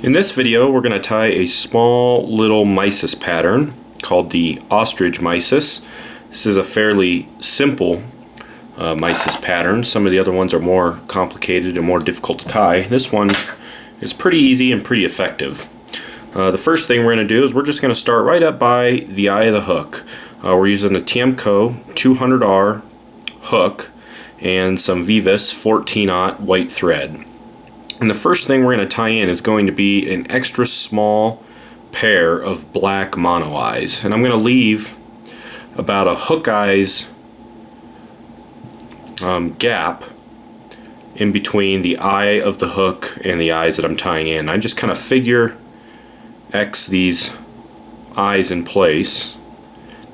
In this video we're going to tie a small little mysis pattern called the Ostrich Mysis. This is a fairly simple mysis pattern. Some of the other ones are more complicated and more difficult to tie. This one is pretty easy and pretty effective. The first thing we're going to do is we're just going to start right up by the eye of the hook. We're using the Tiemco 200R hook and some Veevus 14-aught white thread. And the first thing we're going to tie in is going to be an extra small pair of black mono eyes. And I'm going to leave about a hook eyes gap in between the eye of the hook and the eyes that I'm tying in. I just kind of figure X these eyes in place.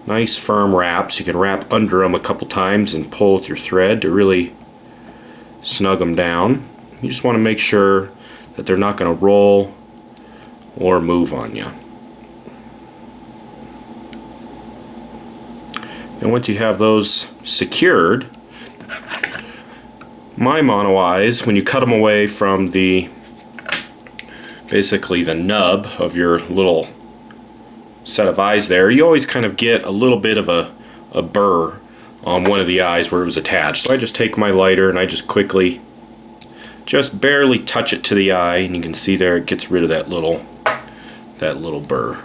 Nice firm wraps. You can wrap under them a couple times and pull with your thread to really snug them down. You just want to make sure that they're not going to roll or move on you. And once you have those secured, my mono eyes, when you cut them away from the basically the nub of your little set of eyes there, you always kind of get a little bit of a burr on one of the eyes where it was attached. So I just take my lighter and I just quickly just barely touch it to the eye, and you can see there it gets rid of that little burr.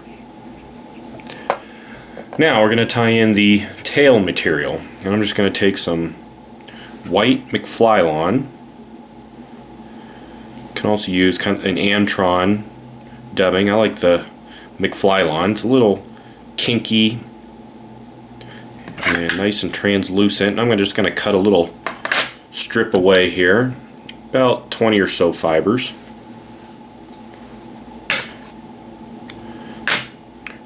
Now we're going to tie in the tail material, and I'm just going to take some white McFlylon. You can also use kind of an Antron dubbing. I like the McFlylon. It's a little kinky and nice and translucent. I'm just going to cut a little strip away here, about 20 or so fibers.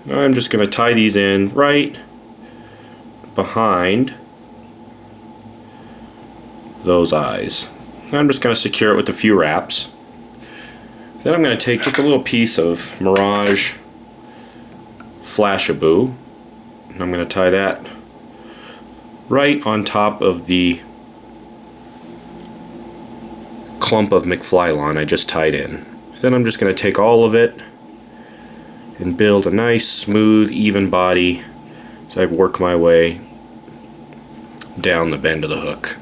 Now I'm just going to tie these in right behind those eyes. I'm just going to secure it with a few wraps. Then I'm going to take just a little piece of Mirage Flashabou, and I'm going to tie that right on top of the clump of McFlylon I just tied in. Then I'm just going to take all of it and build a nice smooth even body as I work my way down the bend of the hook.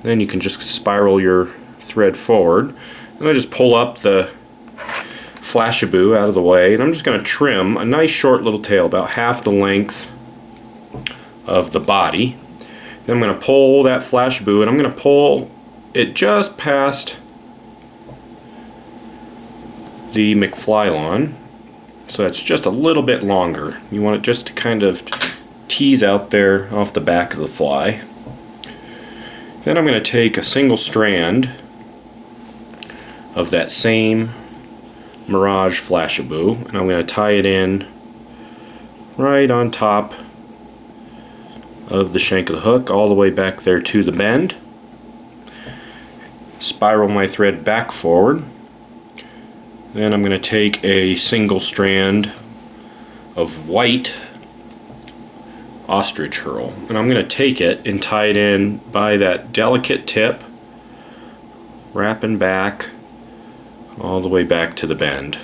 Then you can just spiral your thread forward, and I just pull up the Flashabou out of the way, and I'm just going to trim a nice short little tail about half the length of the body. Then I'm going to pull that Flashabou, and I'm going to pull it just past the McFlylon, so it's just a little bit longer. You want it just to kind of tease out there off the back of the fly. Then I'm going to take a single strand of that same Mirage Flashabou, and I'm going to tie it in right on top of the shank of the hook, all the way back there to the bend. Spiral my thread back forward. Then I'm going to take a single strand of white Ostrich Herl, and I'm going to take it and tie it in by that delicate tip, wrapping back all the way back to the bend.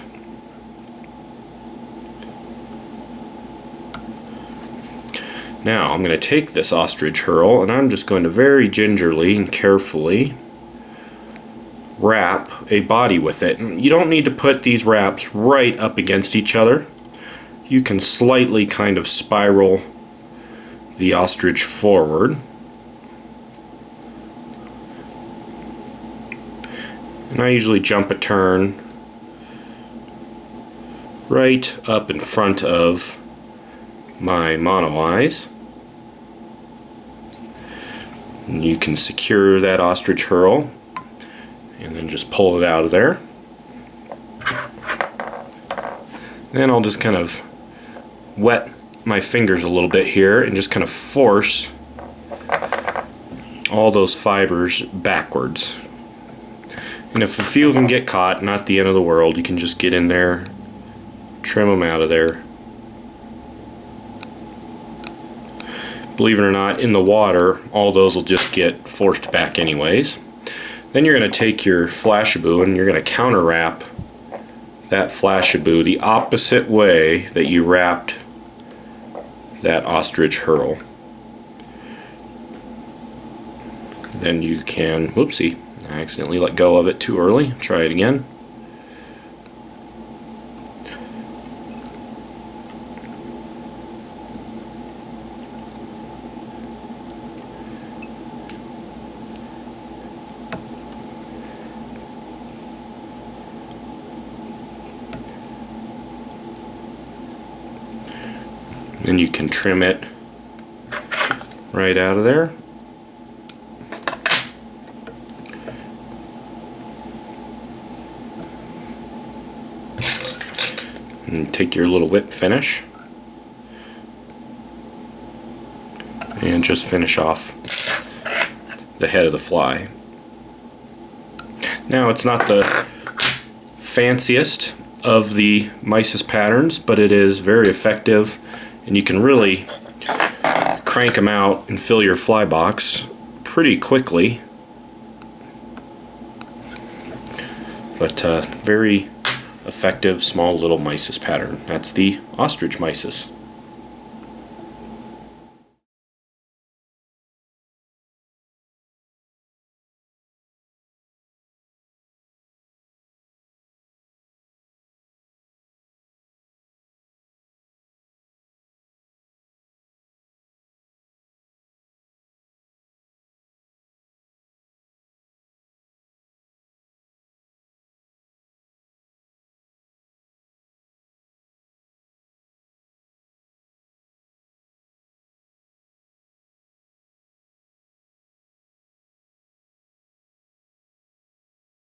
Now I'm going to take this Ostrich Herl, and I'm just going to very gingerly and carefully wrap a body with it. And you don't need to put these wraps right up against each other. You can slightly kind of spiral the ostrich forward. And I usually jump a turn right up in front of my mono eyes. And you can secure that Ostrich Herl and then just pull it out of there. Then I'll just kind of wet my fingers a little bit here and just kind of force all those fibers backwards. And if a few of them get caught, not the end of the world, you can just get in there, trim them out of there. Believe it or not, in the water, all those will just get forced back anyways. Then you're going to take your Flashabou and you're going to counter wrap that Flashabou the opposite way that you wrapped that ostrich Herl. Then you can, whoopsie, I accidentally let go of it too early. Try it again. Then you can trim it right out of there. And take your little whip finish and just finish off the head of the fly. Now, it's not the fanciest of the Mysis patterns, but it is very effective, and you can really crank them out and fill your fly box pretty quickly. But very effective small little Mysis pattern. That's the Ostrich Mysis.